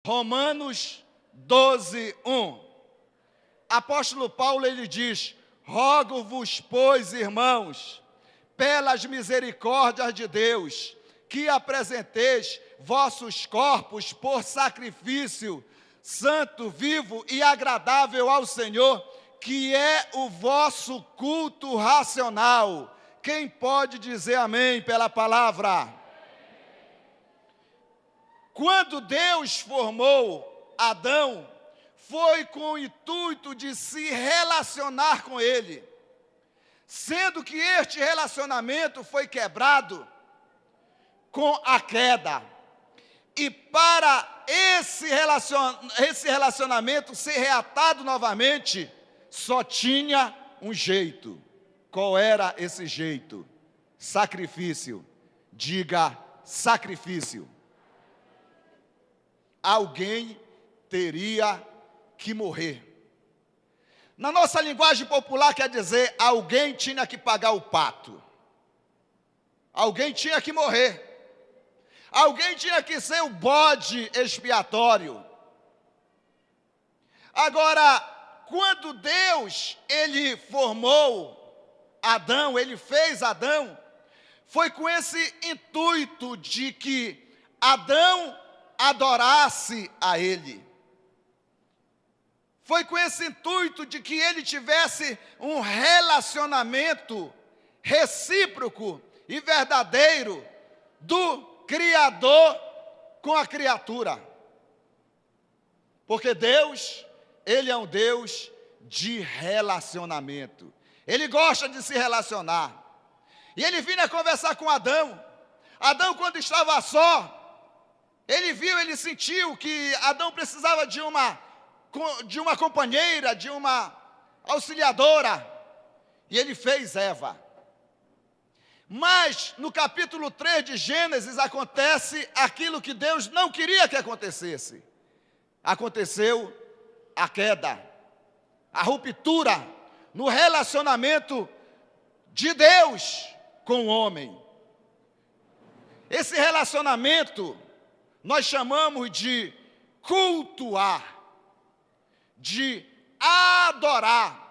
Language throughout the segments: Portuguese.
Romanos 12, 1. Apóstolo Paulo, ele diz: rogo-vos, pois, irmãos, pelas misericórdias de Deus, que apresenteis vossos corpos por sacrifício santo, vivo e agradável ao Senhor, que é o vosso culto racional. Quem pode dizer amém pela palavra? Quando Deus formou Adão, foi com o intuito de se relacionar com ele, sendo que este relacionamento foi quebrado com a queda. E para esse relacionamento ser reatado novamente, só tinha um jeito. Qual era esse jeito? Sacrifício. Diga, sacrifício. Alguém teria que morrer. Na nossa linguagem popular quer dizer, alguém tinha que pagar o pato. Alguém tinha que morrer. Alguém tinha que ser o bode expiatório. Agora, quando Deus, ele formou Adão, ele fez Adão, foi com esse intuito de que Adão adorasse a ele. Foi com esse intuito de que ele tivesse um relacionamento recíproco e verdadeiro do Criador com a criatura. Porque Deus, ele é um Deus de relacionamento. Ele gosta de se relacionar. E ele vinha conversar com Adão. Adão, quando estava só, ele viu, ele sentiu que Adão precisava de uma companheira, de uma auxiliadora. E ele fez Eva. Mas no capítulo 3 de Gênesis acontece aquilo que Deus não queria que acontecesse. Aconteceu a queda, a ruptura no relacionamento de Deus com o homem. Esse relacionamento nós chamamos de cultuar, de adorar,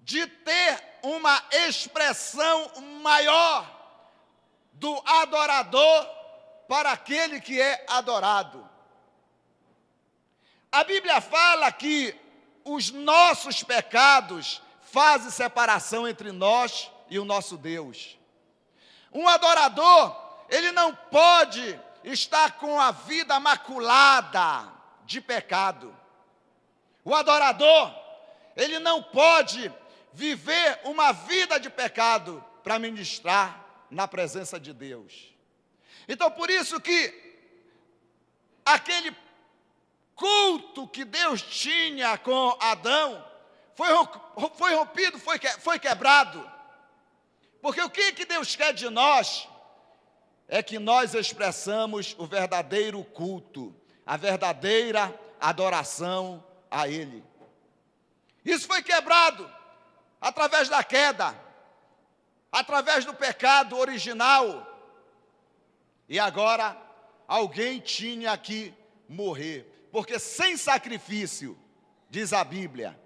de ter uma expressão maior do adorador para aquele que é adorado. A Bíblia fala que os nossos pecados fazem separação entre nós e o nosso Deus. Um adorador, ele não pode estar com a vida maculada de pecado. O adorador, ele não pode viver uma vida de pecado para ministrar na presença de Deus. Então, por isso que aquele culto que Deus tinha com Adão foi rompido, foi quebrado. Porque o que Deus quer de nós é que nós expressamos o verdadeiro culto, a verdadeira adoração a Ele. Isso foi quebrado através da queda, através do pecado original. E agora, alguém tinha que morrer. Porque sem sacrifício, diz a Bíblia,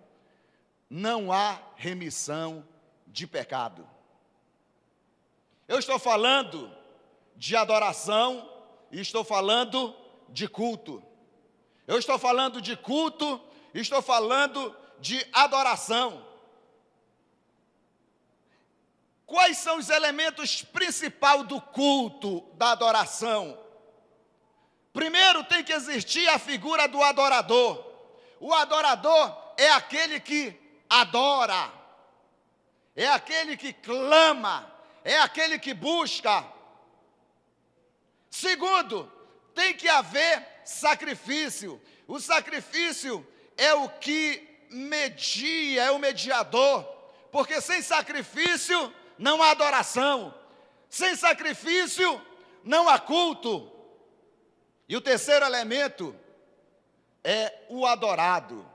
não há remissão de pecado. Eu estou falando de adoração e estou falando de culto. Eu estou falando de culto e estou falando de adoração. Quais são os elementos principais do culto, da adoração? Primeiro tem que existir a figura do adorador. O adorador é aquele que adora, é aquele que clama, é aquele que busca. Segundo, tem que haver sacrifício. O sacrifício é o que media, é o mediador, porque sem sacrifício não há adoração, sem sacrifício não há culto. E o terceiro elemento é o adorado,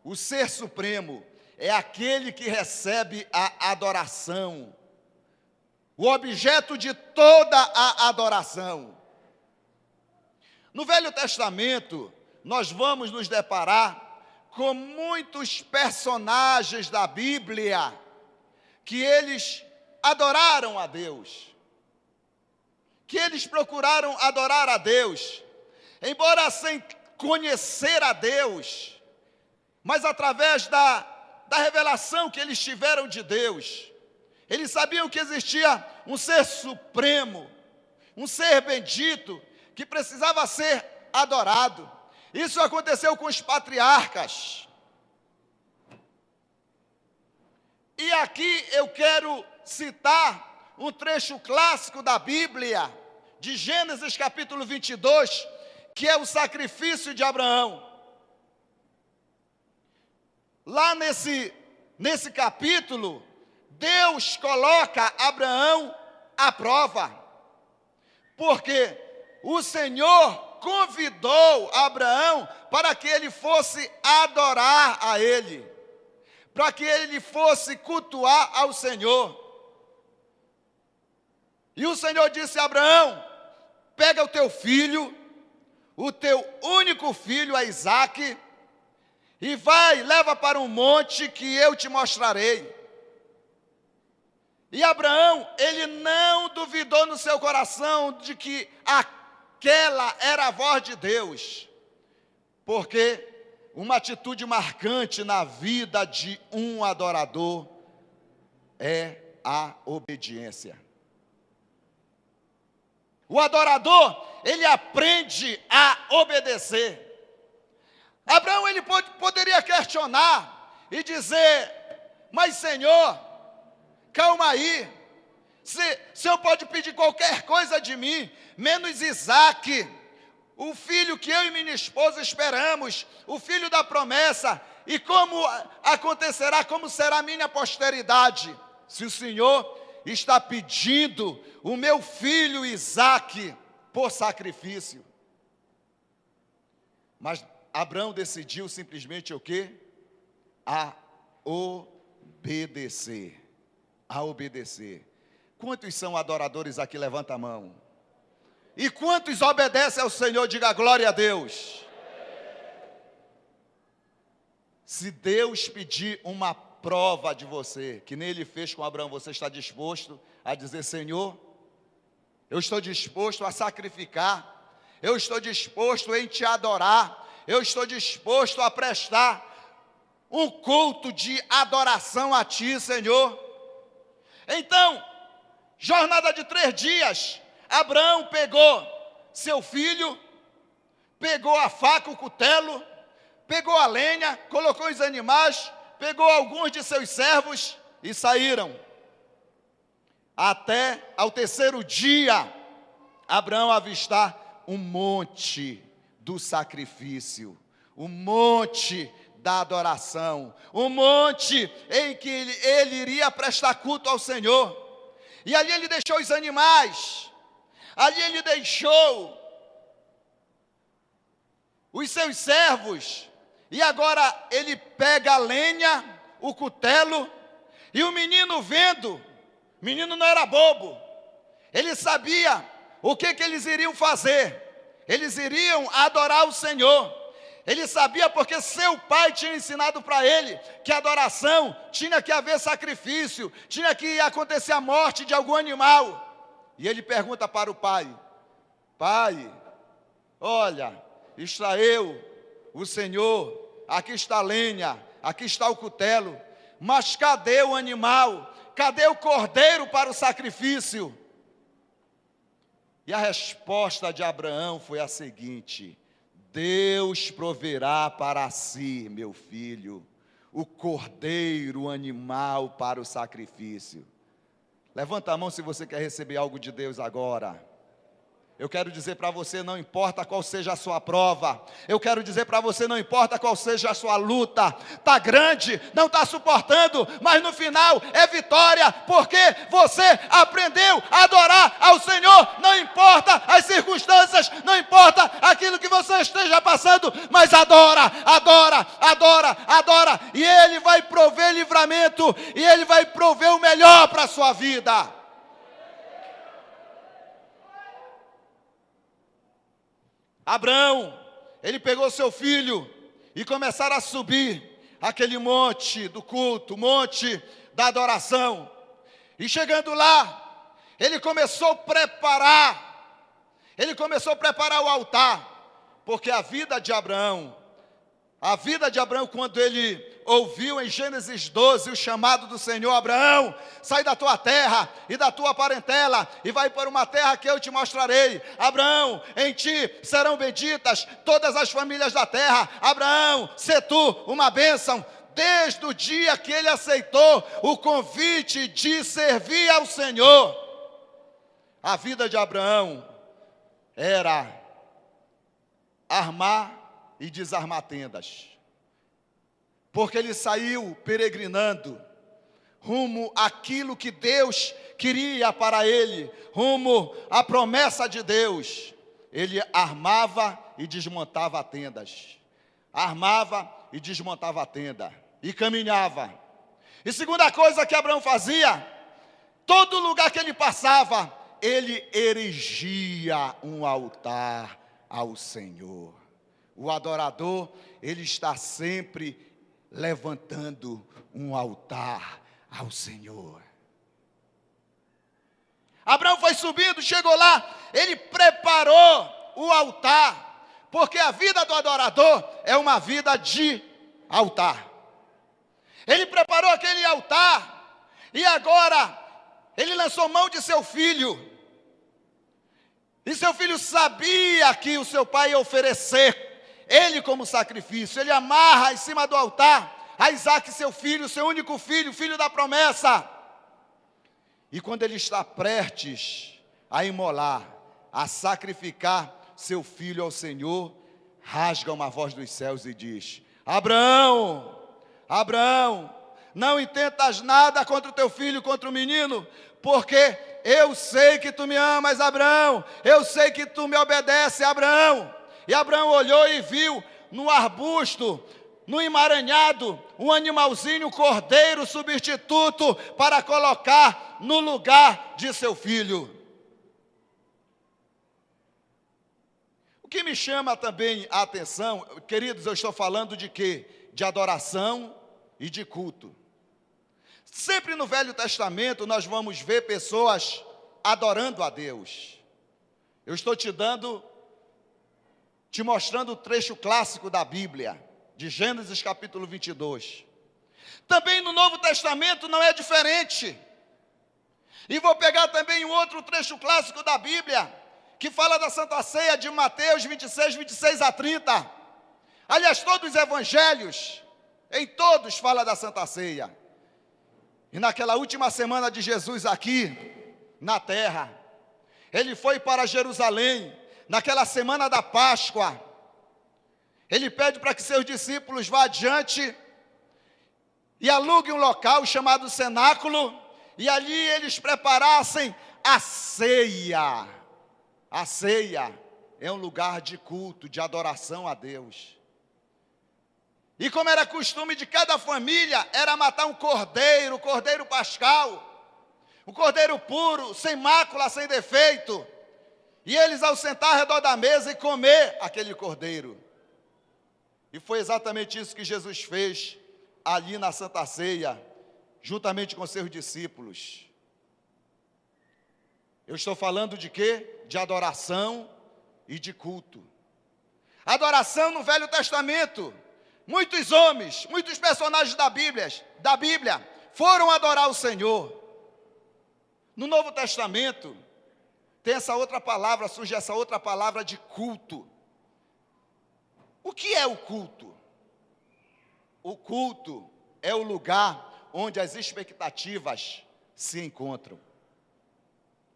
o ser supremo, é aquele que recebe a adoração, o objeto de toda a adoração. No Velho Testamento, nós vamos nos deparar com muitos personagens da Bíblia que eles adoraram a Deus, que eles procuraram adorar a Deus, embora sem conhecer a Deus, mas através da revelação que eles tiveram de Deus. Eles sabiam que existia um ser supremo, um ser bendito, que precisava ser adorado. Isso aconteceu com os patriarcas. E aqui eu quero citar um trecho clássico da Bíblia, de Gênesis capítulo 22, que é o sacrifício de Abraão. Lá nesse capítulo, Deus coloca Abraão à prova, porque o Senhor convidou Abraão para que ele fosse adorar a Ele, para que ele fosse cultuar ao Senhor. E o Senhor disse a Abraão: pega o teu filho, o teu único filho, a Isaque, e leva para um monte que eu te mostrarei. E Abraão, ele não duvidou no seu coração de que aquela era a voz de Deus, porque uma atitude marcante na vida de um adorador é a obediência. O adorador, ele aprende a obedecer. Abraão, ele poderia questionar e dizer: mas Senhor, calma aí, o Senhor pode pedir qualquer coisa de mim, menos Isaque, o filho que eu e minha esposa esperamos, o filho da promessa. E como acontecerá, como será a minha posteridade, se o Senhor está pedindo o meu filho Isaque por sacrifício? Mas Abraão decidiu simplesmente o quê? A obedecer. A obedecer. Quantos são adoradores aqui? Levanta a mão. E quantos obedecem ao Senhor? Diga glória a Deus. Se Deus pedir uma prova de você, que nem Ele fez com Abraão, você está disposto a dizer: Senhor, eu estou disposto a sacrificar, eu estou disposto em te adorar, eu estou disposto a prestar um culto de adoração a ti, Senhor. Então, jornada de 3 dias, Abraão pegou seu filho, pegou a faca, o cutelo, pegou a lenha, colocou os animais, pegou alguns de seus servos e saíram. Até ao 3º dia, Abraão avistar um monte do sacrifício, um monte da adoração, um monte em que ele iria prestar culto ao Senhor. E ali ele deixou os animais, ali ele deixou os seus servos, e agora ele pega a lenha, o cutelo, e o menino vendo, o menino não era bobo, ele sabia o que eles iriam fazer. Eles iriam adorar o Senhor. Ele sabia, porque seu pai tinha ensinado para ele que a adoração tinha que haver sacrifício, tinha que acontecer a morte de algum animal. E ele pergunta para o pai: pai, olha, está eu, o Senhor, aqui está a lenha, aqui está o cutelo, mas cadê o animal? Cadê o cordeiro para o sacrifício? E a resposta de Abraão foi a seguinte: Deus proverá para si, meu filho, o cordeiro, o animal para o sacrifício. Levanta a mão se você quer receber algo de Deus agora. Eu quero dizer para você, não importa qual seja a sua prova. Eu quero dizer para você, não importa qual seja a sua luta. Está grande, não está suportando, mas no final é vitória, porque você aprendeu a adorar ao Senhor. Não importa as circunstâncias, não importa aquilo que você esteja passando, mas adora, adora, adora, adora. E Ele vai prover livramento, e Ele vai prover o melhor para a sua vida. Abraão, ele pegou seu filho e começaram a subir aquele monte do culto, monte da adoração. E chegando lá, ele começou a preparar o altar, porque a vida de Abraão, quando ele ouviu em Gênesis 12 o chamado do Senhor: Abraão, sai da tua terra e da tua parentela e vai para uma terra que eu te mostrarei. Abraão, em ti serão benditas todas as famílias da terra. Abraão, sê tu uma bênção. Desde o dia que ele aceitou o convite de servir ao Senhor, a vida de Abraão era armar e desarmar tendas, porque ele saiu peregrinando rumo àquilo que Deus queria para ele, rumo à promessa de Deus. Ele armava e desmontava tendas, armava e desmontava a tenda e caminhava. E segunda coisa que Abraão fazia, todo lugar que ele passava, ele erigia um altar ao Senhor. O adorador, ele está sempre levantando um altar ao Senhor. Abraão foi subindo, chegou lá, ele preparou o altar, porque a vida do adorador é uma vida de altar. Ele preparou aquele altar e agora ele lançou mão de seu filho. E seu filho sabia que o seu pai ia oferecer ele como sacrifício. Ele amarra em cima do altar a Isaque, seu filho, seu único filho, filho da promessa. E quando ele está prestes a imolar, a sacrificar seu filho ao Senhor, rasga uma voz dos céus e diz: Abraão, Abraão, não intentas nada contra o teu filho, contra o menino, porque eu sei que tu me amas, Abraão, eu sei que tu me obedeces, Abraão. E Abraão olhou e viu no arbusto, no emaranhado, um animalzinho, um cordeiro substituto para colocar no lugar de seu filho. O que me chama também a atenção, queridos, eu estou falando de quê? De adoração e de culto. Sempre no Velho Testamento nós vamos ver pessoas adorando a Deus. Eu estou te mostrando o trecho clássico da Bíblia, de Gênesis capítulo 22. Também no Novo Testamento não é diferente. E vou pegar também um outro trecho clássico da Bíblia, que fala da Santa Ceia de Mateus 26 a 30. Aliás, todos os evangelhos, em todos fala da Santa Ceia. E naquela última semana de Jesus aqui na terra, ele foi para Jerusalém, naquela semana da Páscoa. Ele pede para que seus discípulos vá adiante e aluguem um local chamado cenáculo, e ali eles preparassem a ceia. A ceia é um lugar de culto, de adoração a Deus. E como era costume de cada família, era matar um cordeiro pascal, um cordeiro puro, sem mácula, sem defeito. E eles ao sentar ao redor da mesa e comer aquele cordeiro. E foi exatamente isso que Jesus fez ali na Santa Ceia, juntamente com seus discípulos. Eu estou falando de quê? De adoração e de culto. Adoração no Velho Testamento. Muitos homens, muitos personagens da Bíblia foram adorar o Senhor. No Novo Testamento, tem essa outra palavra, surge essa outra palavra de culto. O que é o culto? O culto é o lugar onde as expectativas se encontram.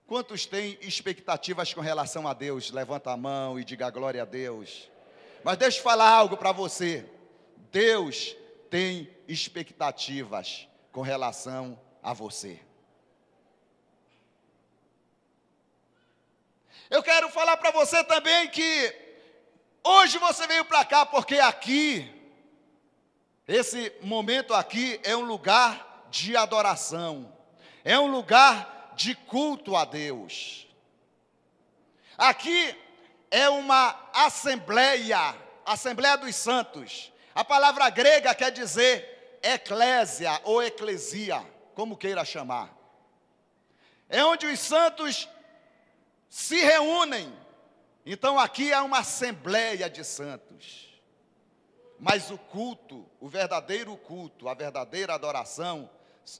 Quantos têm expectativas com relação a Deus? Levanta a mão e diga glória a Deus. Mas deixa eu falar algo para você. Deus tem expectativas com relação a você. Eu quero falar para você também que hoje você veio para cá porque aqui, esse momento aqui é um lugar de adoração, é um lugar de culto a Deus. Aqui é uma assembleia, assembleia dos santos. A palavra grega quer dizer eclésia ou eclesia, como queira chamar. É onde os santos se reúnem. Então aqui há uma assembleia de santos. Mas o culto, o verdadeiro culto, a verdadeira adoração,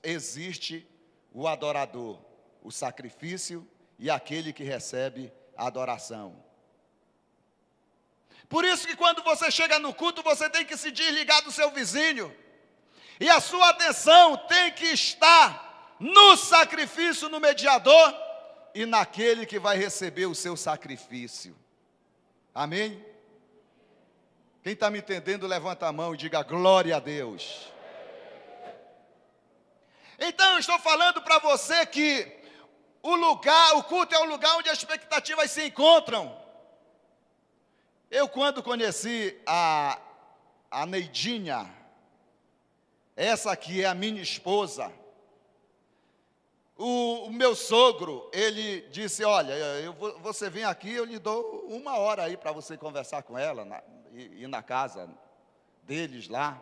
existe o adorador, o sacrifício e aquele que recebe a adoração. Por isso que quando você chega no culto, você tem que se desligar do seu vizinho. E a sua atenção tem que estar no sacrifício, no mediador e naquele que vai receber o seu sacrifício. Amém? Quem está me entendendo, levanta a mão e diga glória a Deus. Então eu estou falando para você que o culto é o lugar onde as expectativas se encontram. Eu quando conheci a Neidinha, essa aqui é a minha esposa, o meu sogro, ele disse, olha, você vem aqui, eu lhe dou 1 hora aí para você conversar com ela, ir na casa deles lá.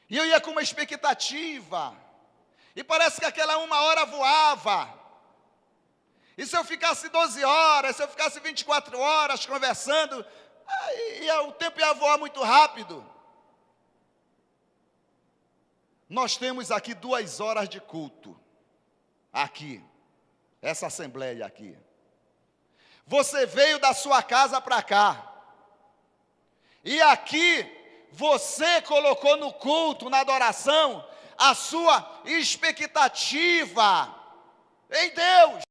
E eu ia com uma expectativa, e parece que aquela 1 hora voava. E se eu ficasse 12 horas, se eu ficasse 24 horas conversando, o tempo ia voar muito rápido. Nós temos aqui 2 horas de culto. Aqui, essa assembleia aqui. Você veio da sua casa para cá. E aqui, você colocou no culto, na adoração, a sua expectativa em Deus.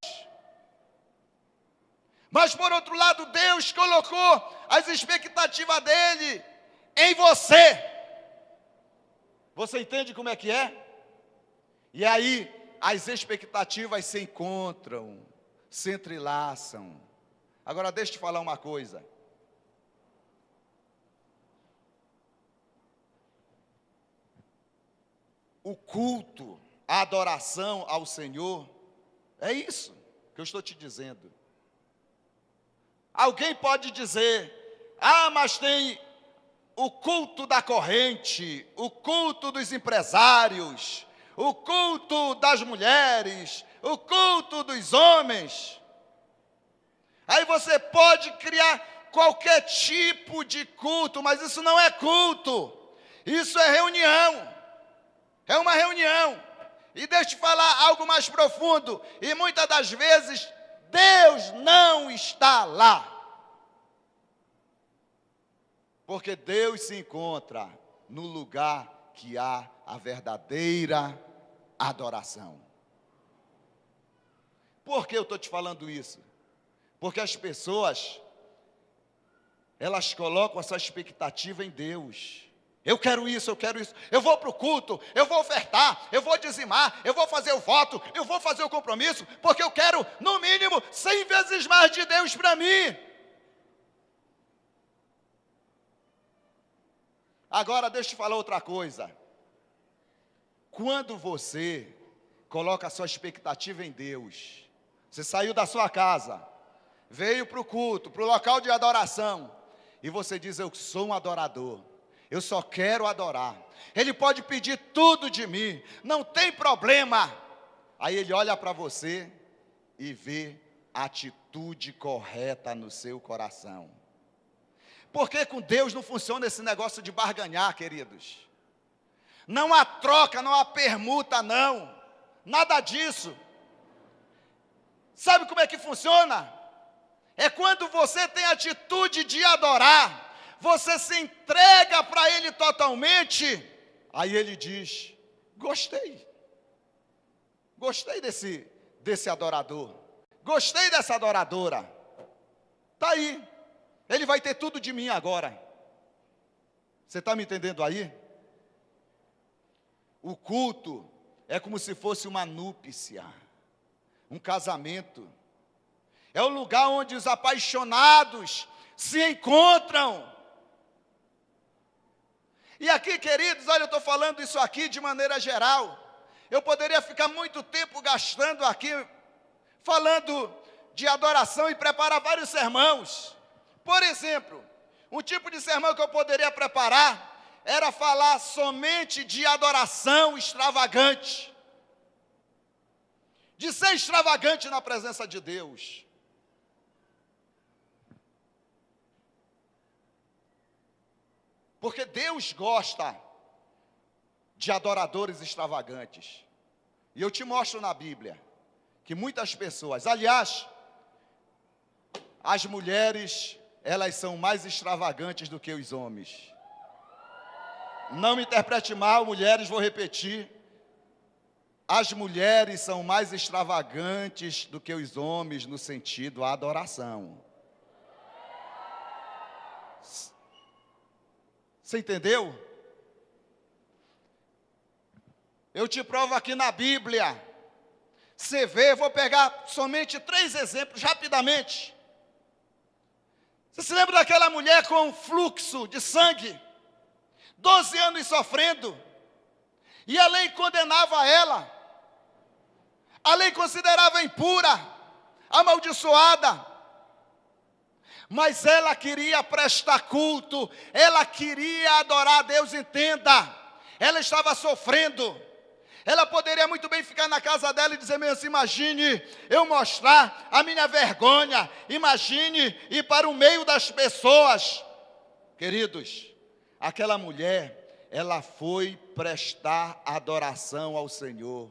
Mas por outro lado, Deus colocou as expectativas dele em você. Você entende como é que é? E aí, as expectativas se encontram, se entrelaçam. Agora deixa eu te falar uma coisa. O culto, a adoração ao Senhor, é isso que eu estou te dizendo. Alguém pode dizer, mas tem o culto da corrente, o culto dos empresários, o culto das mulheres, o culto dos homens. Aí você pode criar qualquer tipo de culto, mas isso não é culto, isso é reunião, é uma reunião. E deixa eu te falar algo mais profundo, e muitas das vezes Deus não está lá, porque Deus se encontra no lugar que há a verdadeira adoração. Por que eu estou te falando isso? Porque as pessoas, elas colocam a sua expectativa em Deus. Eu quero isso, eu vou para o culto, eu vou ofertar, eu vou dizimar, eu vou fazer o voto, eu vou fazer o compromisso, porque eu quero, no mínimo, 100 vezes mais de Deus para mim. Agora, deixa eu te falar outra coisa. Quando você coloca a sua expectativa em Deus, você saiu da sua casa, veio para o culto, para o local de adoração, e você diz, eu sou um adorador, eu só quero adorar. Ele pode pedir tudo de mim, não tem problema. Aí ele olha para você e vê a atitude correta no seu coração. Porque com Deus não funciona esse negócio de barganhar, queridos. Não há troca, não há permuta, não. Nada disso. Sabe como é que funciona? É quando você tem a atitude de adorar, você se entrega para Ele totalmente, aí Ele diz, gostei desse adorador, gostei dessa adoradora, está aí, ele vai ter tudo de mim agora. Você está me entendendo aí? O culto é como se fosse uma núpcia, um casamento, é o lugar onde os apaixonados se encontram. E aqui, queridos, olha, eu estou falando isso aqui de maneira geral. Eu poderia ficar muito tempo gastando aqui, falando de adoração e preparar vários sermãos. Por exemplo, um tipo de sermão que eu poderia preparar era falar somente de adoração extravagante, de ser extravagante na presença de Deus. Porque Deus gosta de adoradores extravagantes. E eu te mostro na Bíblia que muitas pessoas, aliás, as mulheres, elas são mais extravagantes do que os homens. Não me interprete mal, mulheres, vou repetir. As mulheres são mais extravagantes do que os homens no sentido da adoração. Você entendeu? Eu te provo aqui na Bíblia. Você vê, vou pegar somente 3 exemplos rapidamente. Você se lembra daquela mulher com fluxo de sangue? 12 anos sofrendo. E a lei condenava ela. A lei considerava impura, amaldiçoada. Mas ela queria prestar culto, ela queria adorar a Deus, entenda. Ela estava sofrendo. Ela poderia muito bem ficar na casa dela e dizer mesmo assim, imagine eu mostrar a minha vergonha, imagine ir para o meio das pessoas. Queridos, aquela mulher, ela foi prestar adoração ao Senhor.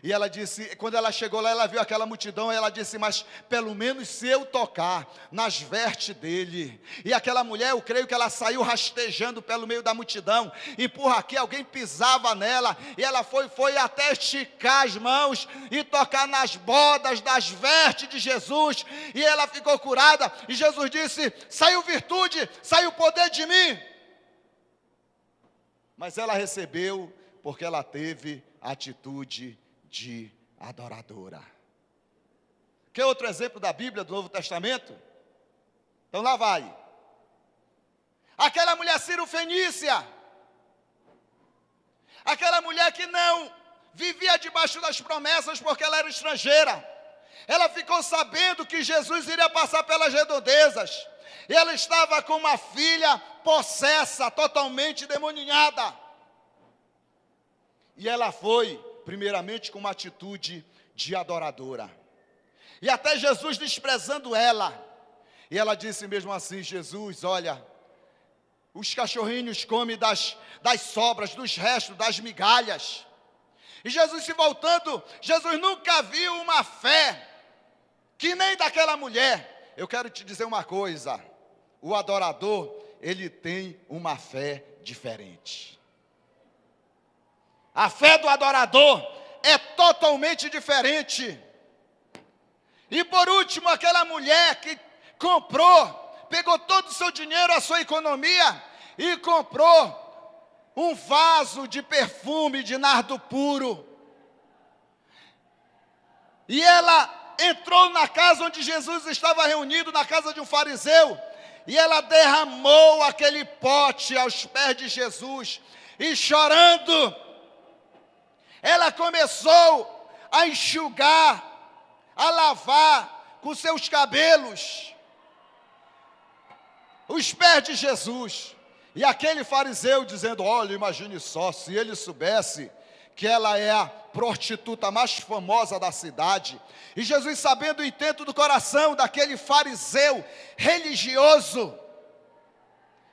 E ela disse, quando ela chegou lá, ela viu aquela multidão, e ela disse, mas pelo menos se eu tocar nas vestes dele. E aquela mulher, eu creio que ela saiu rastejando pelo meio da multidão, empurra aqui, alguém pisava nela, e ela foi até esticar as mãos, e tocar nas bordas das vestes de Jesus, e ela ficou curada, e Jesus disse, saiu virtude, saiu poder de mim. Mas ela recebeu, porque ela teve atitude de adoradora. Quer outro exemplo da Bíblia, do Novo Testamento? Então lá vai. Aquela mulher Cirofenícia, aquela mulher que não vivia debaixo das promessas porque ela era estrangeira. Ela ficou sabendo que Jesus iria passar pelas redondezas. E ela estava com uma filha possessa, totalmente demoninhada. E ela foi primeiramente com uma atitude de adoradora. E até Jesus desprezando ela. E ela disse mesmo assim, Jesus, olha, os cachorrinhos comem das sobras, dos restos, das migalhas. E Jesus se voltando, Jesus nunca viu uma fé que nem daquela mulher. Eu quero te dizer uma coisa, o adorador, ele tem uma fé diferente. A fé do adorador é totalmente diferente. E por último, aquela mulher que pegou todo o seu dinheiro, a sua economia, e comprou um vaso de perfume de nardo puro. E ela entrou na casa onde Jesus estava reunido, na casa de um fariseu, e ela derramou aquele pote aos pés de Jesus, e chorando, ela começou a enxugar, a lavar com seus cabelos os pés de Jesus. E aquele fariseu dizendo, olha, imagine só, se ele soubesse que ela é a prostituta mais famosa da cidade. E Jesus, sabendo o intento do coração daquele fariseu religioso,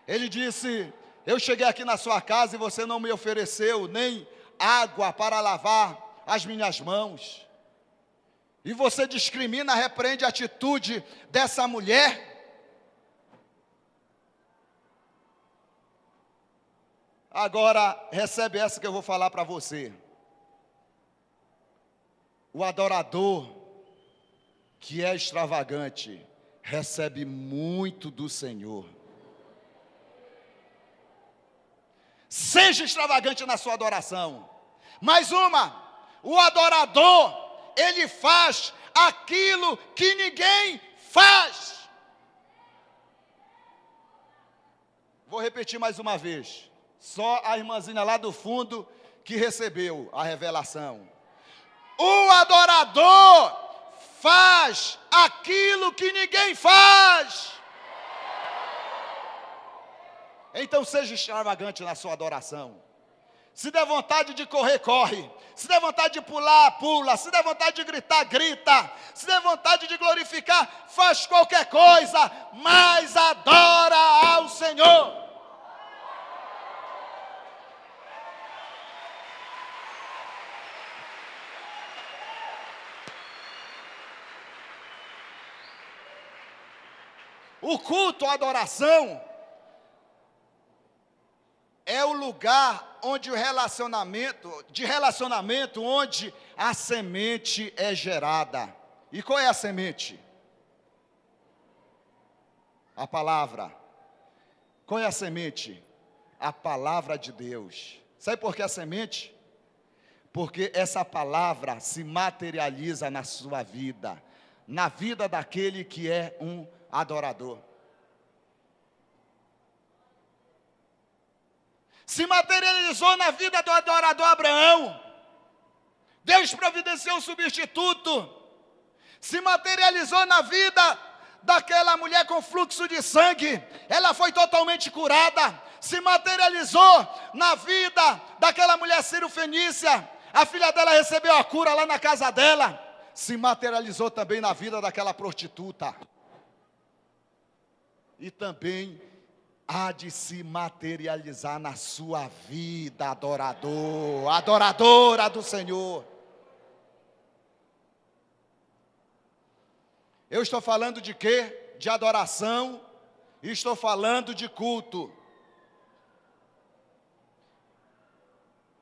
ele disse, eu cheguei aqui na sua casa e você não me ofereceu nem água para lavar as minhas mãos. E você discrimina, repreende a atitude dessa mulher. Agora, recebe essa que eu vou falar para você. O adorador que é extravagante recebe muito do Senhor. Seja extravagante na sua adoração. Mais uma, o adorador, ele faz aquilo que ninguém faz. Vou repetir mais uma vez. Só a irmãzinha lá do fundo que recebeu a revelação. O adorador faz aquilo que ninguém faz. Então seja extravagante na sua adoração. Se der vontade de correr, corre. Se der vontade de pular, pula. Se der vontade de gritar, grita. Se der vontade de glorificar, faz qualquer coisa, mas adora ao Senhor. O culto, a adoração, é o lugar onde de relacionamento onde a semente é gerada. E qual é a semente? A palavra. Qual é a semente? A palavra de Deus. Sabe por que a semente? Porque essa palavra se materializa na sua vida, na vida daquele que é um adorador. Se materializou na vida do adorador Abraão. Deus providenciou um substituto. Se materializou na vida daquela mulher com fluxo de sangue. Ela foi totalmente curada. Se materializou na vida daquela mulher cirofenícia. A filha dela recebeu a cura lá na casa dela. Se materializou também na vida daquela prostituta. E também há de se materializar na sua vida, adorador, adoradora do Senhor. Eu estou falando de quê? De adoração, e estou falando de culto.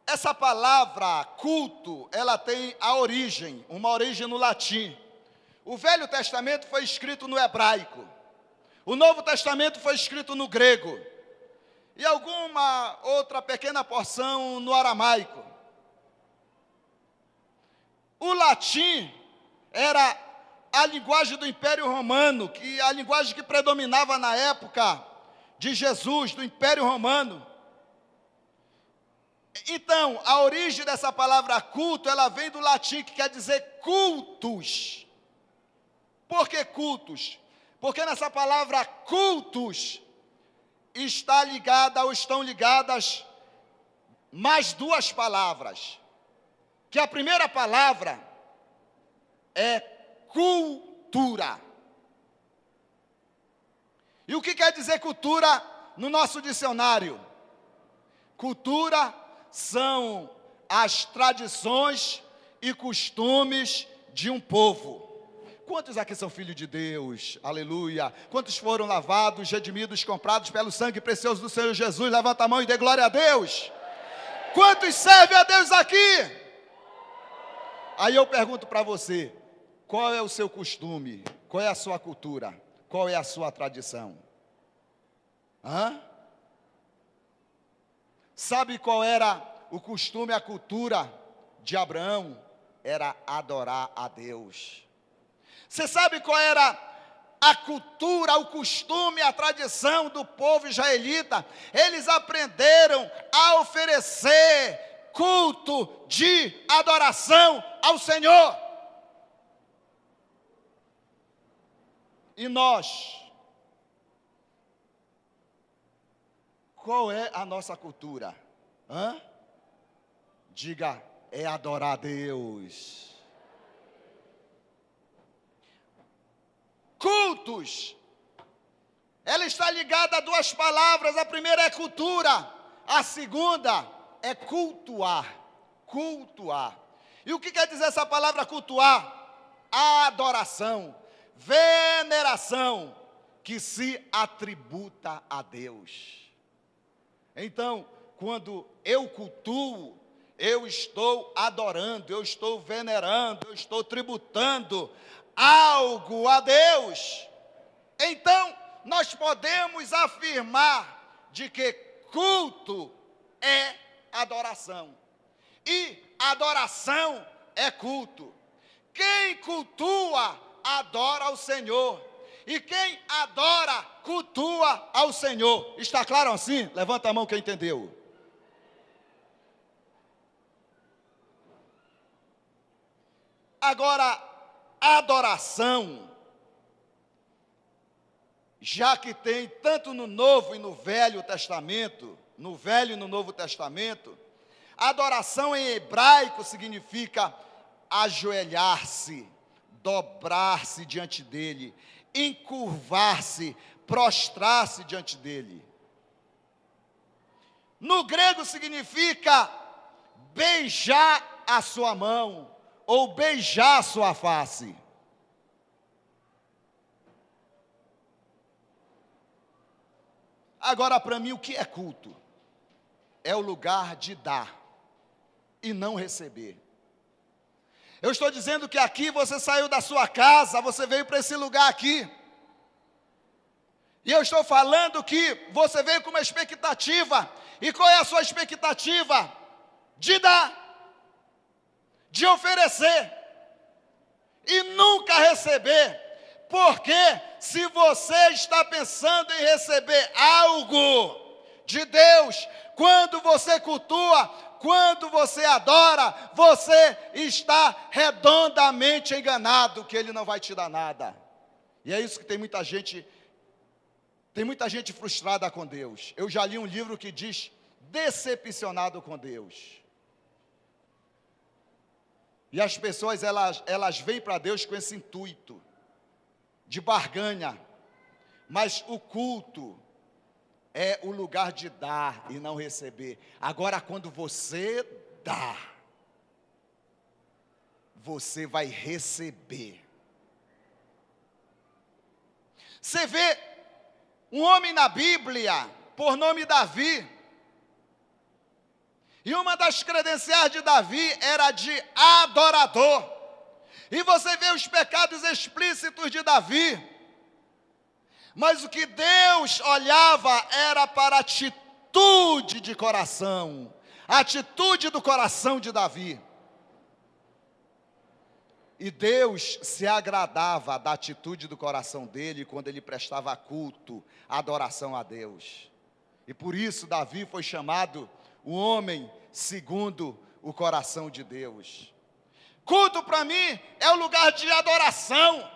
Essa palavra culto, ela tem uma origem no latim. O Velho Testamento foi escrito no hebraico. O Novo Testamento foi escrito no grego. E alguma outra pequena porção no aramaico. O latim era a linguagem do Império Romano, a linguagem que predominava na época de Jesus, do Império Romano. Então, a origem dessa palavra culto, ela vem do latim, que quer dizer cultus. Por que cultus? Porque nessa palavra cultus estão ligadas mais duas palavras. Que a primeira palavra é cultura. E o que quer dizer cultura no nosso dicionário? Cultura são as tradições e costumes de um povo. Quantos aqui são filhos de Deus? Aleluia. Quantos foram lavados, redimidos, comprados pelo sangue precioso do Senhor Jesus? Levanta a mão e dê glória a Deus. Quantos servem a Deus aqui? Aí eu pergunto para você, qual é o seu costume? Qual é a sua cultura? Qual é a sua tradição? Sabe qual era o costume, a cultura de Abraão? Era adorar a Deus. Você sabe qual era a cultura, o costume, a tradição do povo israelita? Eles aprenderam a oferecer culto de adoração ao Senhor. E nós? Qual é a nossa cultura? Diga, é adorar a Deus. Cultos. Ela está ligada a duas palavras. A primeira é cultura. A segunda é cultuar. Cultuar. E o que quer dizer essa palavra cultuar? Adoração, veneração, que se atributa a Deus. Então, quando eu cultuo, eu estou adorando, eu estou venerando, eu estou tributando algo a Deus. Então, nós podemos afirmar de que culto é adoração. E adoração é culto. Quem cultua, adora ao Senhor. E quem adora, cultua ao Senhor. Está claro assim? Levanta a mão quem entendeu. Agora, adoração já que tem tanto no Novo e no Velho Testamento, no Velho e no Novo Testamento, adoração em hebraico significa ajoelhar-se, dobrar-se diante dele, encurvar-se, prostrar-se diante dele. No grego significa beijar a sua mão ou beijar a sua face. Agora, para mim, o que é culto? É o lugar de dar e não receber. Eu estou dizendo que aqui você saiu da sua casa, você veio para esse lugar aqui. E eu estou falando que você veio com uma expectativa. E qual é a sua expectativa? De dar, de oferecer e nunca receber. Porque se você está pensando em receber algo de Deus, quando você cultua, quando você adora, você está redondamente enganado que Ele não vai te dar nada. E é isso que tem muita gente frustrada com Deus. Eu já li um livro que diz decepcionado com Deus. E as pessoas, elas vêm para Deus com esse intuito de barganha, mas o culto é o lugar de dar e não receber. Agora, quando você dá, você vai receber. Você vê um homem na Bíblia, por nome Davi, e uma das credenciais de Davi era de adorador. E você vê os pecados explícitos de Davi. Mas o que Deus olhava era para a atitude de coração. A atitude do coração de Davi. E Deus se agradava da atitude do coração dele quando ele prestava culto, adoração a Deus. E por isso Davi foi chamado o homem segundo o coração de Deus. Culto para mim é o lugar de adoração.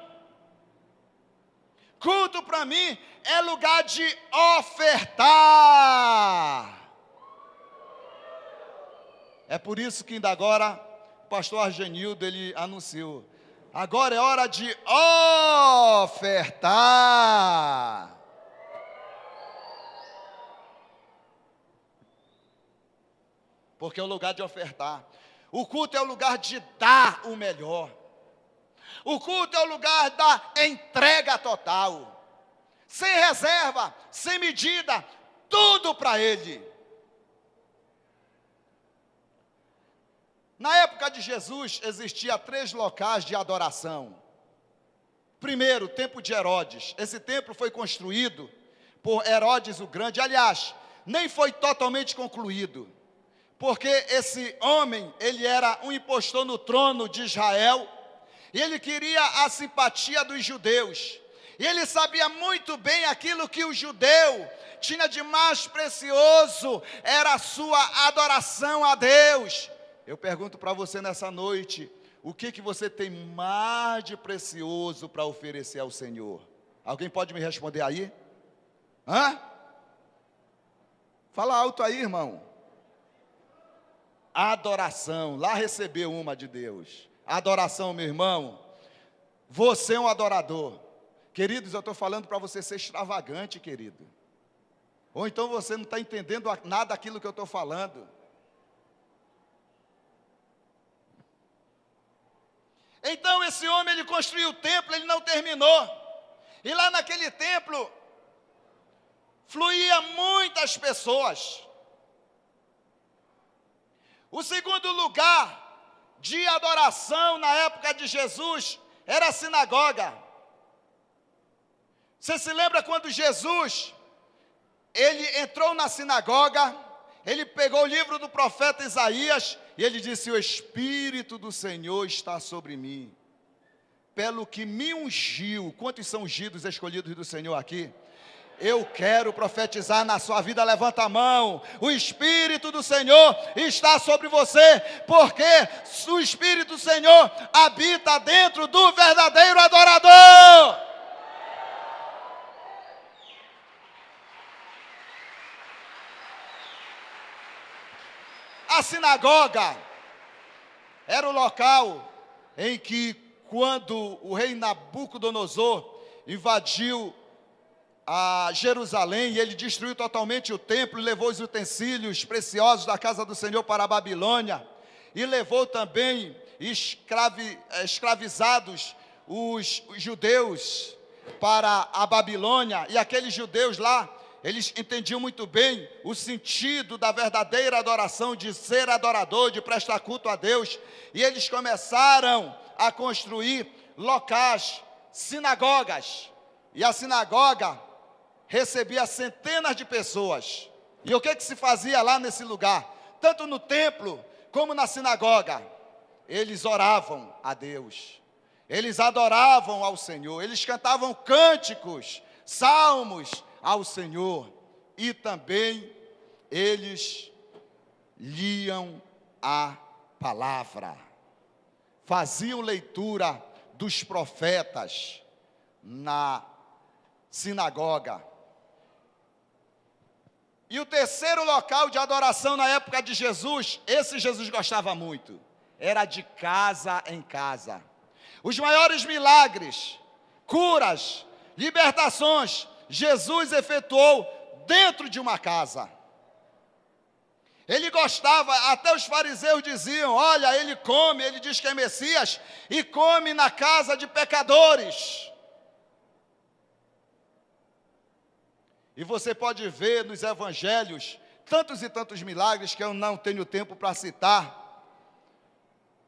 Culto para mim é lugar de ofertar. É por isso que ainda agora o pastor Argenildo, ele anunciou: agora é hora de ofertar. Porque é o lugar de ofertar. O culto é o lugar de dar o melhor. O culto é o lugar da entrega total. Sem reserva, sem medida, tudo para Ele. Na época de Jesus, existia 3 locais de adoração. Primeiro, o templo de Herodes. Esse templo foi construído por Herodes o Grande. Aliás, nem foi totalmente concluído. Porque esse homem, ele era um impostor no trono de Israel, e ele queria a simpatia dos judeus, e ele sabia muito bem aquilo que o judeu tinha de mais precioso, era a sua adoração a Deus. Eu pergunto para você nessa noite, o que você tem mais de precioso para oferecer ao Senhor? Alguém pode me responder aí? Fala alto aí, irmão. Adoração, lá recebeu uma de Deus. Adoração, meu irmão. Você é um adorador. Queridos, eu estou falando para você ser extravagante, querido. Ou então você não está entendendo nada daquilo que eu estou falando. Então esse homem, ele construiu o templo, ele não terminou. E lá naquele templo, fluía muitas pessoas. O segundo lugar de adoração na época de Jesus era a sinagoga. Você se lembra quando Jesus, ele entrou na sinagoga, ele pegou o livro do profeta Isaías e ele disse: o Espírito do Senhor está sobre mim, pelo que me ungiu. Quantos são ungidos, escolhidos do Senhor aqui? Eu quero profetizar na sua vida, levanta a mão. O Espírito do Senhor está sobre você, porque o Espírito do Senhor habita dentro do verdadeiro adorador. A sinagoga era o local em que, quando o rei Nabucodonosor invadiu a Jerusalém, e ele destruiu totalmente o templo, levou os utensílios preciosos da casa do Senhor para a Babilônia, e levou também escravizados os judeus para a Babilônia, e aqueles judeus lá, eles entendiam muito bem o sentido da verdadeira adoração, de ser adorador, de prestar culto a Deus, e eles começaram a construir locais, sinagogas, e a sinagoga recebia centenas de pessoas. E o que se fazia lá nesse lugar? Tanto no templo como na sinagoga, eles oravam a Deus, eles adoravam ao Senhor, eles cantavam cânticos, salmos ao Senhor, e também eles liam a palavra, faziam leitura dos profetas na sinagoga. E o terceiro local de adoração na época de Jesus, esse Jesus gostava muito, era de casa em casa. Os maiores milagres, curas, libertações, Jesus efetuou dentro de uma casa. Ele gostava, até os fariseus diziam: olha, ele come, ele diz que é Messias, e come na casa de pecadores. E você pode ver nos evangelhos tantos e tantos milagres que eu não tenho tempo para citar,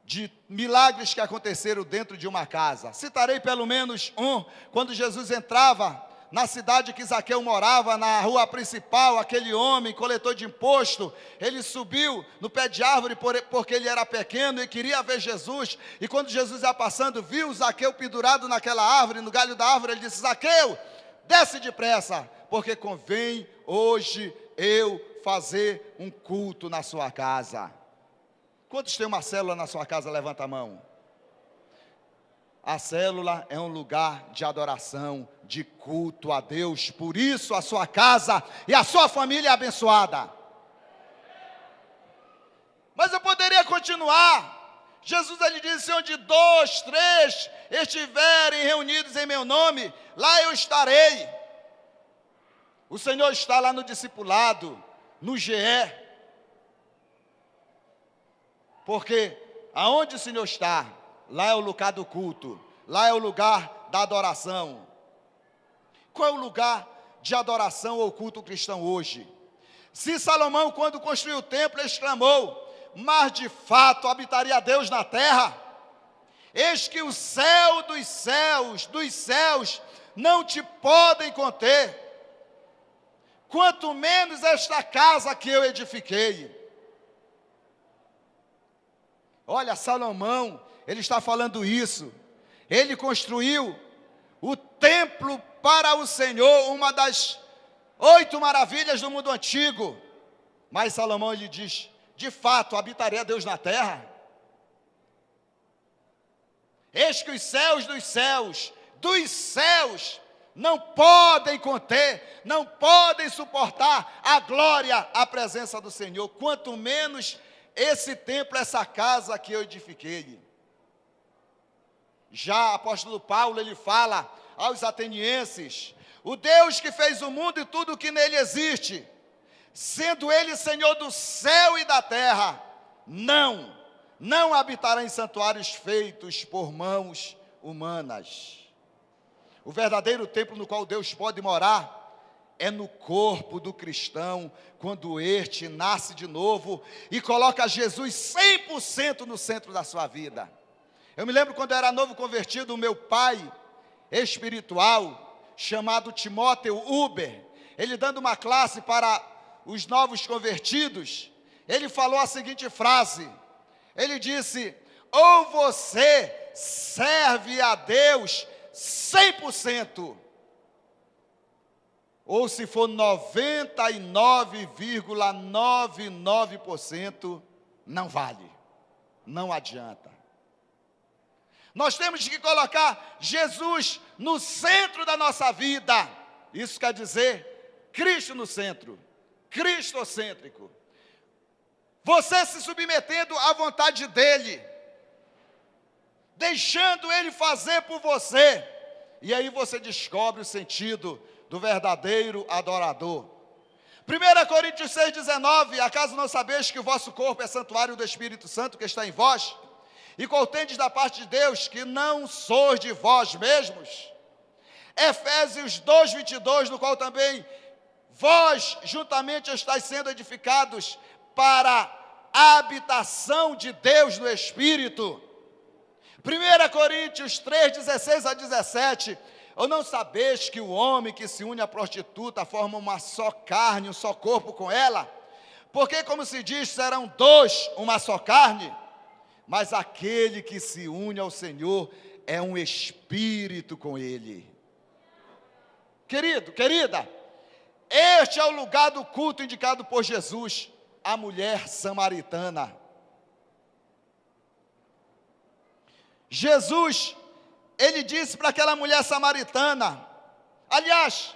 de milagres que aconteceram dentro de uma casa. Citarei pelo menos um, quando Jesus entrava na cidade que Zaqueu morava, na rua principal, aquele homem, coletor de imposto, ele subiu no pé de árvore porque ele era pequeno e queria ver Jesus, e quando Jesus ia passando, viu Zaqueu pendurado naquela árvore, no galho da árvore, ele disse: Zaqueu, desce depressa, porque convém hoje eu fazer um culto na sua casa. Quantos tem uma célula na sua casa? Levanta a mão. A célula é um lugar de adoração, de culto a Deus, por isso a sua casa e a sua família é abençoada. Mas eu poderia continuar. Jesus, ele disse: onde 2, 3 estiverem reunidos em meu nome, lá eu estarei. O Senhor está lá no discipulado, no GE, porque aonde o Senhor está, lá é o lugar do culto, lá é o lugar da adoração. Qual é o lugar de adoração ou culto cristão hoje? Se Salomão, quando construiu o templo, exclamou: mas de fato habitaria Deus na terra, eis que o céu dos céus não te podem conter, quanto menos esta casa que eu edifiquei. Olha, Salomão, ele está falando isso. Ele construiu o templo para o Senhor, uma das 8 maravilhas do mundo antigo. Mas Salomão, ele diz: de fato, habitaria Deus na terra? Eis que os céus dos céus, não podem conter, não podem suportar a glória, a presença do Senhor, quanto menos esse templo, essa casa que eu edifiquei. Já o apóstolo Paulo, ele fala aos atenienses: o Deus que fez o mundo e tudo o que nele existe, sendo ele Senhor do céu e da terra, não habitará em santuários feitos por mãos humanas. O verdadeiro templo no qual Deus pode morar é no corpo do cristão, quando este nasce de novo e coloca Jesus 100% no centro da sua vida. Eu me lembro quando eu era novo convertido, o meu pai espiritual, chamado Timóteo Uber, ele dando uma classe para os novos convertidos, ele falou a seguinte frase, ele disse: ou você serve a Deus 100%, ou se for 99,99%, não vale, não adianta. Nós temos que colocar Jesus no centro da nossa vida. Isso quer dizer Cristo no centro, cristocêntrico. você se submetendo à vontade dele, deixando ele fazer por você, e aí você descobre o sentido do verdadeiro adorador. 1 Coríntios 6,19, acaso não sabeis que o vosso corpo é santuário do Espírito Santo que está em vós, e contendes da parte de Deus, que não sois de vós mesmos? Efésios 2,22, no qual também vós juntamente estáis sendo edificados para a habitação de Deus no Espírito. 1 Coríntios 3,16 a 17, ou não sabeis que o homem que se une à prostituta forma uma só carne, um só corpo com ela? Porque, como se diz, serão dois uma só carne, mas aquele que se une ao Senhor é um espírito com ele. Querido, querida, este é o lugar do culto indicado por Jesus, a mulher samaritana. Jesus, ele disse para aquela mulher samaritana, aliás,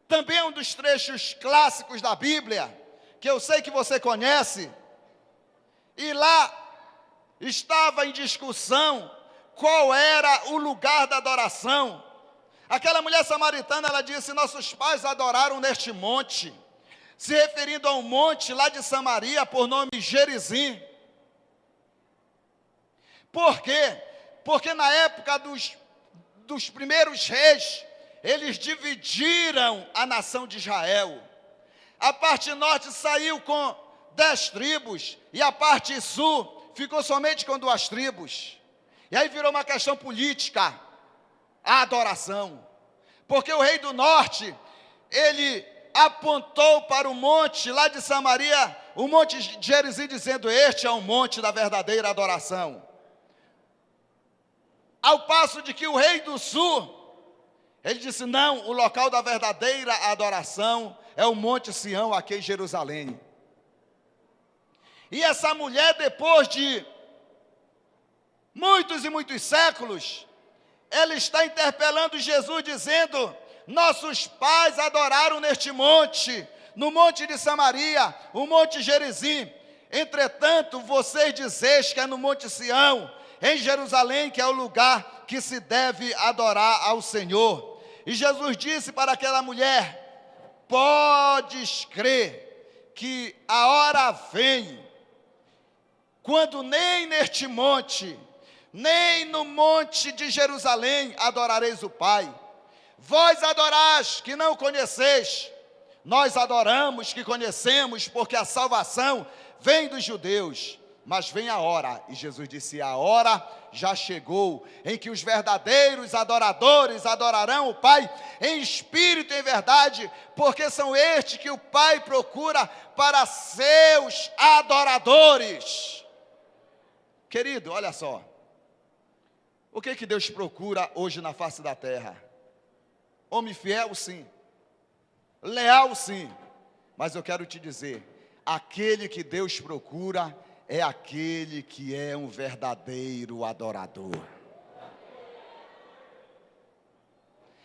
também um dos trechos clássicos da Bíblia, que eu sei que você conhece, e lá estava em discussão qual era o lugar da adoração. Aquela mulher samaritana, ela disse, nossos pais adoraram neste monte, se referindo a um monte lá de Samaria, por nome Gerizim. Por quê? Porque na época dos primeiros reis, eles dividiram a nação de Israel. A parte norte saiu com 10 tribos, e a parte sul ficou somente com 2 tribos. E aí virou uma questão política, a adoração. Porque o rei do norte, ele apontou para o monte lá de Samaria, o monte de Gerizim, dizendo, este é o monte da verdadeira adoração. Ao passo de que o rei do sul, ele disse, não, o local da verdadeira adoração é o Monte Sião, aqui em Jerusalém. E essa mulher, depois de muitos e muitos séculos, ela está interpelando Jesus, dizendo, nossos pais adoraram neste monte, no monte de Samaria, o Monte Gerizim. Entretanto, vocês dizeis que é no Monte Sião, em Jerusalém, que é o lugar que se deve adorar ao Senhor. E Jesus disse para aquela mulher, podes crer que a hora vem, quando nem neste monte, nem no monte de Jerusalém adorareis o Pai. Vós adorais que não conheceis, nós adoramos que conhecemos, porque a salvação vem dos judeus. Mas vem a hora, e Jesus disse, a hora já chegou, em que os verdadeiros adoradores adorarão o Pai em espírito e em verdade, porque são estes que o Pai procura para seus adoradores. Querido, olha só, o que Deus procura hoje na face da terra? Homem fiel, sim, leal, sim, mas eu quero te dizer, aquele que Deus procura é aquele que é um verdadeiro adorador.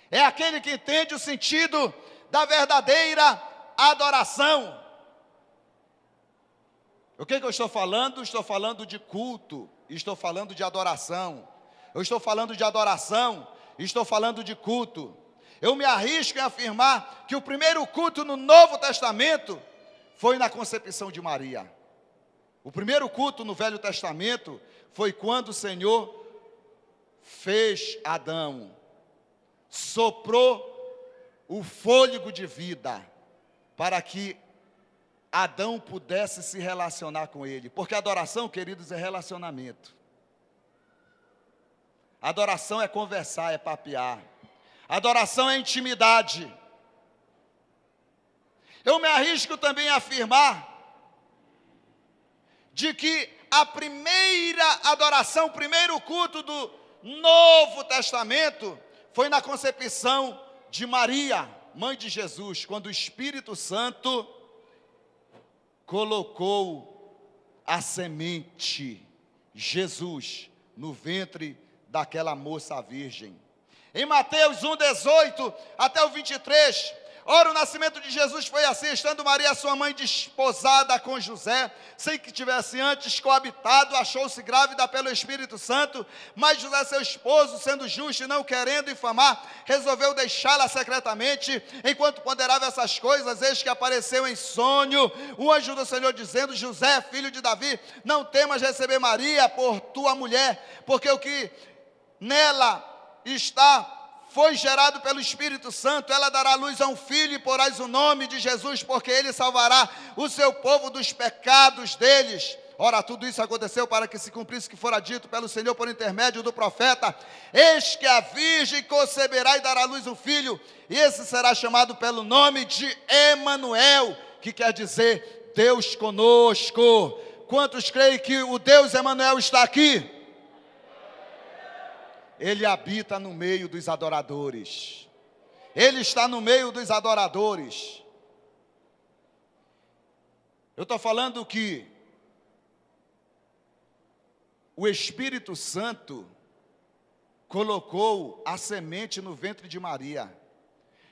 É aquele que entende o sentido da verdadeira adoração. O que eu estou falando? Estou falando de culto, estou falando de adoração. Eu estou falando de adoração, estou falando de culto. Eu me arrisco em afirmar que o primeiro culto no Novo Testamento foi na concepção de Maria. O primeiro culto no Velho Testamento foi quando o Senhor fez Adão, soprou o fôlego de vida para que Adão pudesse se relacionar com ele. Porque adoração, queridos, é relacionamento. Adoração é conversar, é papear. Adoração é intimidade. Eu me arrisco também a afirmar de que a primeira adoração, o primeiro culto do Novo Testamento foi na concepção de Maria, mãe de Jesus, quando o Espírito Santo colocou a semente, Jesus, no ventre daquela moça virgem. Em Mateus 1:18 até o 23, Ora, o nascimento de Jesus foi assim, estando Maria, sua mãe, desposada com José, sem que tivesse antes coabitado, achou-se grávida pelo Espírito Santo, mas José, seu esposo, sendo justo e não querendo infamar, resolveu deixá-la secretamente. Enquanto ponderava essas coisas, eis que apareceu em sonho o anjo do Senhor, dizendo: José, filho de Davi, não temas receber Maria por tua mulher, porque o que nela está foi gerado pelo Espírito Santo. Ela dará luz a um filho e porás o nome de Jesus, porque ele salvará o seu povo dos pecados deles. Ora, tudo isso aconteceu para que se cumprisse o que fora dito pelo Senhor por intermédio do profeta: eis que a virgem conceberá e dará luz um filho, e esse será chamado pelo nome de Emanuel, que quer dizer Deus conosco. Quantos creem que o Deus Emanuel está aqui? Ele habita no meio dos adoradores. Ele está no meio dos adoradores. Eu estou falando que o Espírito Santo colocou a semente no ventre de Maria.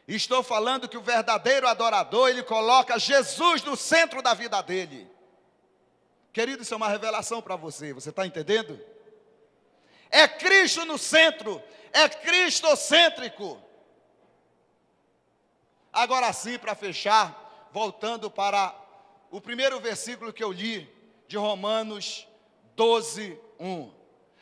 Estou falando que o verdadeiro adorador, ele coloca Jesus no centro da vida dele. Querido, isso é uma revelação para você, você está entendendo? É Cristo no centro, é cristocêntrico. Agora sim, para fechar, voltando para o primeiro versículo que eu li, de Romanos 12, 1.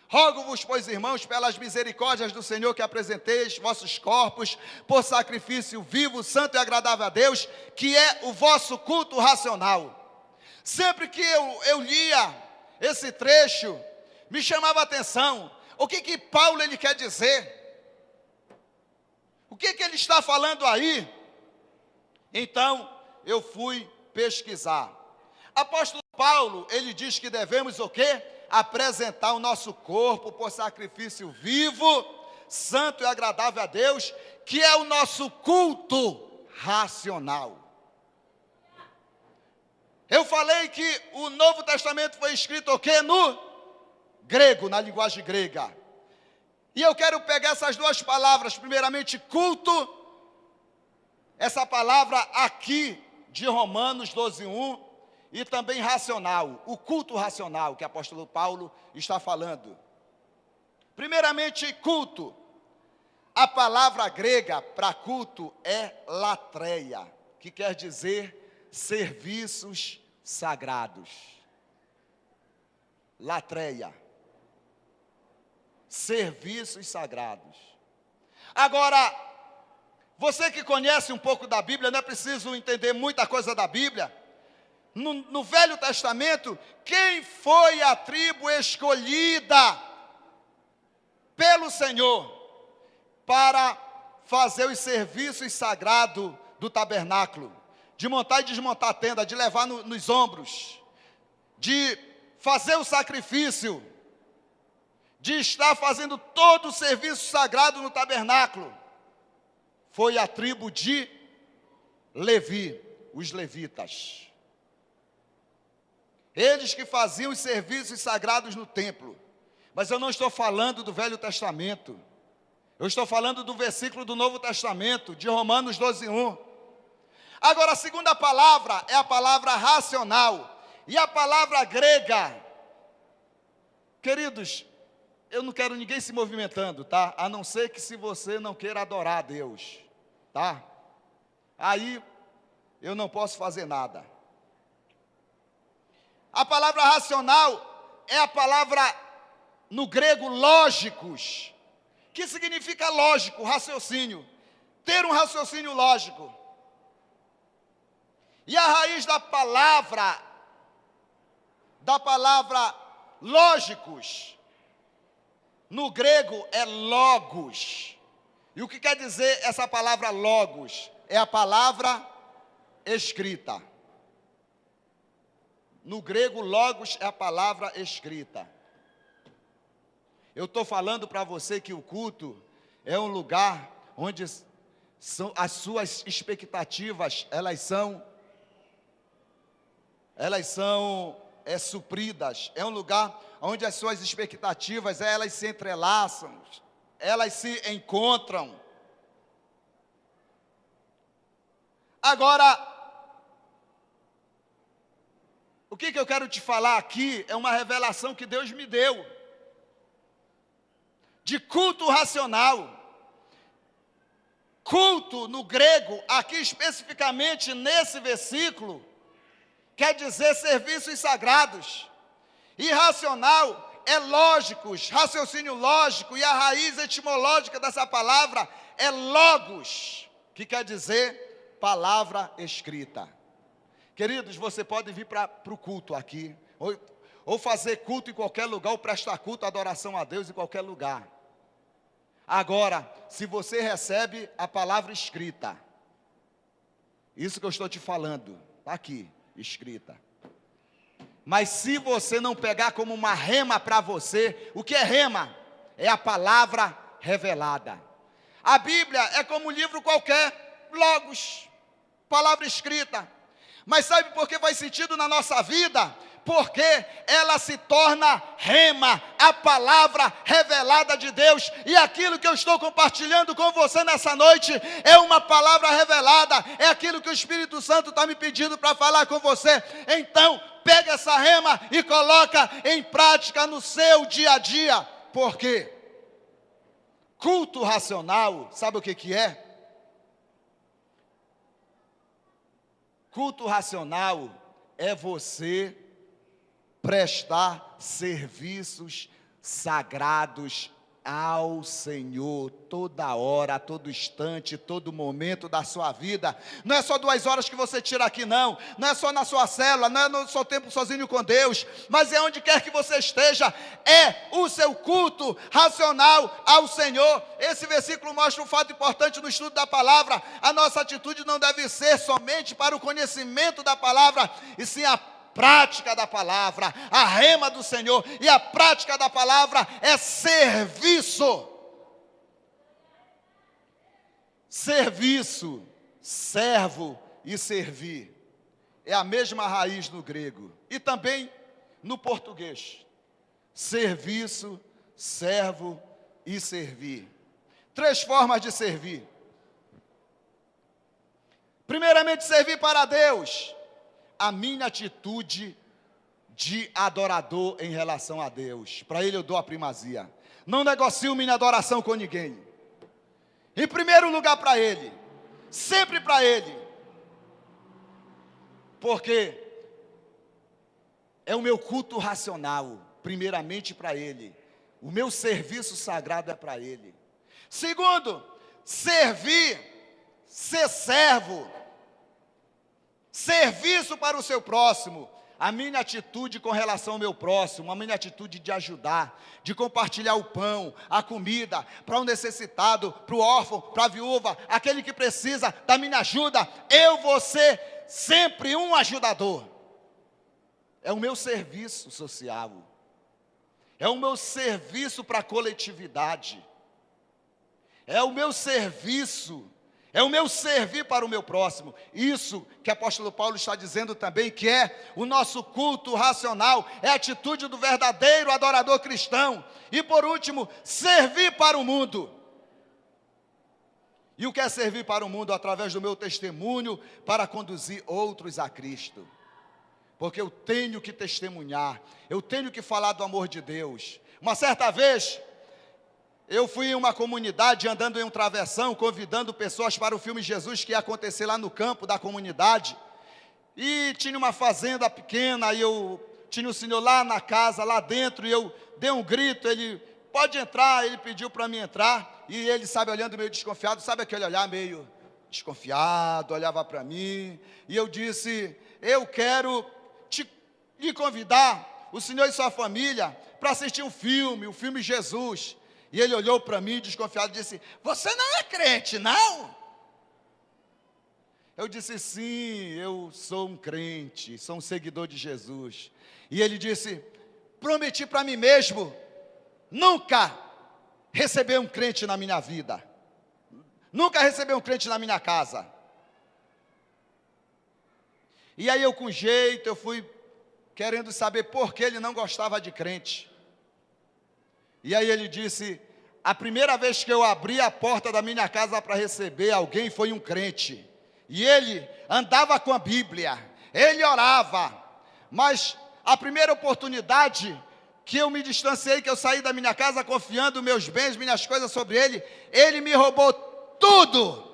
Rogo-vos, pois, irmãos, pelas misericórdias do Senhor, que apresenteis vossos corpos por sacrifício vivo, santo e agradável a Deus, que é o vosso culto racional. Sempre que eu lia esse trecho, me chamava a atenção. O que Paulo ele quer dizer? O que ele está falando aí? Então, eu fui pesquisar. Apóstolo Paulo, ele diz que devemos o quê? Apresentar o nosso corpo por sacrifício vivo, santo e agradável a Deus, que é o nosso culto racional. Eu falei que o Novo Testamento foi escrito o quê? No grego, na linguagem grega. E eu quero pegar essas duas palavras, primeiramente culto, essa palavra aqui de Romanos 12, 1, e também racional, o culto racional que o apóstolo Paulo está falando. Primeiramente, culto. A palavra grega para culto é latreia, que quer dizer serviços sagrados. Latreia. Serviços sagrados. Agora, você que conhece um pouco da Bíblia, não é preciso entender muita coisa da Bíblia. No Velho Testamento, quem foi a tribo escolhida pelo Senhor para fazer os serviços sagrados do tabernáculo? De montar e desmontar a tenda, de levar nos ombros, de fazer o sacrifício, de estar fazendo todo o serviço sagrado no tabernáculo. Foi a tribo de Levi, os levitas. Eles que faziam os serviços sagrados no templo. Mas eu não estou falando do Velho Testamento. Eu estou falando do versículo do Novo Testamento, de Romanos 12, 1. Agora, a segunda palavra é a palavra racional. E a palavra grega, queridos, eu não quero ninguém se movimentando, tá? A não ser que se você não queira adorar a Deus, tá? Aí eu não posso fazer nada. A palavra racional é a palavra no grego lógicos, que significa lógico, raciocínio, ter um raciocínio lógico. E a raiz da palavra lógicos, no grego é logos. E o que quer dizer essa palavra logos? É a palavra escrita. No grego, logos é a palavra escrita. Eu estou falando para você que o culto é um lugar onde as suas expectativas, elas são supridas. É um lugar onde as suas expectativas, elas se entrelaçam, elas se encontram. Agora, o que eu quero te falar aqui é uma revelação que Deus me deu, de culto racional. Culto, no grego, aqui especificamente nesse versículo, quer dizer serviços sagrados. E racional é lógicos, raciocínio lógico, e a raiz etimológica dessa palavra é logos, que quer dizer palavra escrita. Queridos, você pode vir para o culto aqui, ou fazer culto em qualquer lugar, ou prestar culto, adoração a Deus em qualquer lugar. Agora, se você recebe a palavra escrita, isso que eu estou te falando, está aqui, escrita. Mas se você não pegar como uma rema para você, o que é rema? É a palavra revelada. A Bíblia é como um livro qualquer, logos, palavra escrita. Mas sabe por que faz sentido na nossa vida? Porque ela se torna rema, a palavra revelada de Deus. E aquilo que eu estou compartilhando com você nessa noite é uma palavra revelada, é aquilo que o Espírito Santo está me pedindo para falar com você. Então, pega essa rema e coloca em prática no seu dia a dia. Por quê? Culto racional, sabe o que é? Culto racional é você prestar serviços sagrados ao Senhor, toda hora, a todo instante, todo momento da sua vida. Não é só 2 horas que você tira aqui, não é só na sua célula, não é no seu tempo sozinho com Deus, mas é onde quer que você esteja, é o seu culto racional ao Senhor. Esse versículo mostra um fato importante no estudo da palavra. A nossa atitude não deve ser somente para o conhecimento da palavra, e sim a prática da palavra, a rema do Senhor. E a prática da palavra é serviço. Serviço, servo e servir. É a mesma raiz no grego e também no português. Serviço, servo e servir. 3 formas de servir. Primeiramente, servir para Deus. A minha atitude de adorador em relação a Deus. Para Ele eu dou a primazia. Não negocio minha adoração com ninguém. Em primeiro lugar para Ele. Sempre para Ele. Porque é o meu culto racional. Primeiramente para Ele. O meu serviço sagrado é para Ele. Segundo, servir, ser servo. Serviço para o seu próximo. A minha atitude com relação ao meu próximo, a minha atitude de ajudar, de compartilhar o pão, a comida, para o necessitado, para o órfão, para a viúva, aquele que precisa da minha ajuda, eu vou ser sempre um ajudador. É o meu serviço social, é o meu serviço para a coletividade, é o meu serviço, é o meu servir para o meu próximo. Isso que o apóstolo Paulo está dizendo também, que é o nosso culto racional, é a atitude do verdadeiro adorador cristão. E por último, servir para o mundo. E o que é servir para o mundo? Através do meu testemunho, para conduzir outros a Cristo. Porque eu tenho que testemunhar, eu tenho que falar do amor de Deus. Uma certa vez, eu fui em uma comunidade, andando em um travessão, convidando pessoas para o filme Jesus, que ia acontecer lá no campo da comunidade. E tinha uma fazenda pequena, e eu tinha um senhor lá na casa, lá dentro, e eu dei um grito, ele, pode entrar, ele pediu para mim entrar, e ele, sabe, olhando meio desconfiado, sabe aquele olhar meio desconfiado, olhava para mim, e eu disse, eu quero lhe convidar, o senhor e sua família, para assistir um filme, o filme Jesus. E ele olhou para mim desconfiado e disse, você não é crente, não? Eu disse, sim, eu sou um crente, sou um seguidor de Jesus. E ele disse, prometi para mim mesmo, nunca receber um crente na minha vida. Nunca receber um crente na minha casa. E aí eu, com jeito, eu fui querendo saber por que ele não gostava de crente. E aí ele disse, a primeira vez que eu abri a porta da minha casa para receber alguém foi um crente. E ele andava com a Bíblia, ele orava, mas a primeira oportunidade que eu me distanciei, que eu saí da minha casa confiando meus bens, minhas coisas sobre ele, ele me roubou tudo.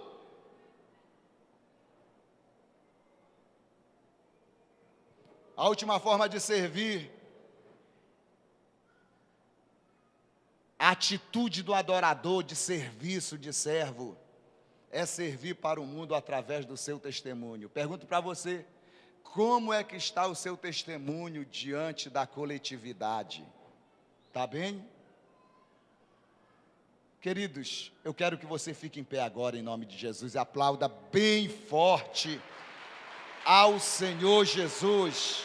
A última forma de servir, a atitude do adorador, de serviço, de servo, é servir para o mundo através do seu testemunho. Pergunto para você, como é que está o seu testemunho diante da coletividade? Está bem? Queridos, eu quero que você fique em pé agora em nome de Jesus e aplauda bem forte ao Senhor Jesus.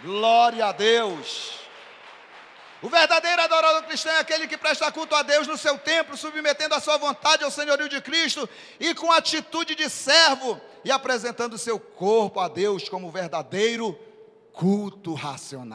Glória a Deus. O verdadeiro adorador cristão é aquele que presta culto a Deus no seu templo, submetendo a sua vontade ao senhorio de Cristo e com atitude de servo e apresentando seu corpo a Deus como verdadeiro culto racional.